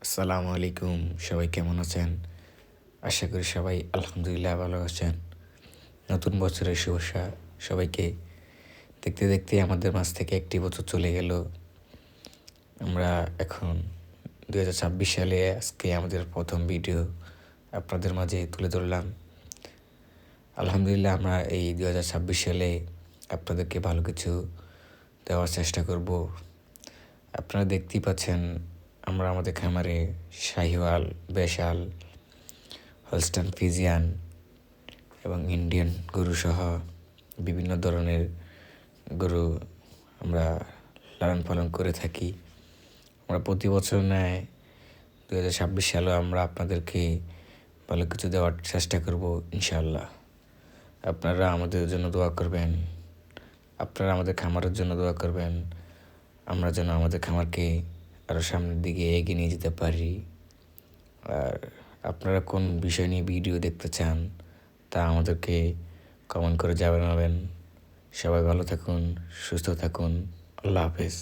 আসসালামু আলাইকুম। সবাই কেমন আছেন? আশা করি সবাই আলহামদুলিল্লাহ ভালো আছেন। নতুন বছরের শুভেচ্ছা সবাইকে। দেখতে, দেখতে আমাদের মাঝ থেকে একটি বছর চলে গেল। আমরা এখন ২০২৬ সালে আজকে আমাদের ১ম ভিডিও আপনাদের মাঝে তুলে ধরলাম। আলহামদুলিল্লাহ আমরা এই ২০২৬ সালে আপনাদেরকে ভালো কিছু দেওয়ার চেষ্টা করব। আপনারা দেখতেই পাচ্ছেন আমরা আমাদের খামারে শাহিওয়াল, দেশাল, হলস্টাইন ফ্রিজিয়ান এবং ইন্ডিয়ান গরুসহ বিভিন্ন ধরনের গরু আমরা লালন পালন করে থাকি। আমরা প্রতি বছর ন্যায় ২০২৬ সালেও আমরা আপনাদেরকে ভালো কিছু দেওয়ার চেষ্টা করব ইনশাআল্লাহ। আপনারা আমাদের জন্য দোয়া করবেন। আপনারা আমাদের খামারের জন্য দোয়া করবেন। আমরা যেন আমাদের খামারকে আরও সামনের দিকে এগিয়ে নিয়ে যেতে পারি। আর আপনারা কোন বিষয় নিয়ে ভিডিও দেখতে চান তা আমাদেরকে কমেন্ট করে জানাবেন। সবাই ভালো থাকুন, সুস্থ থাকুন। আল্লাহ হাফেজ।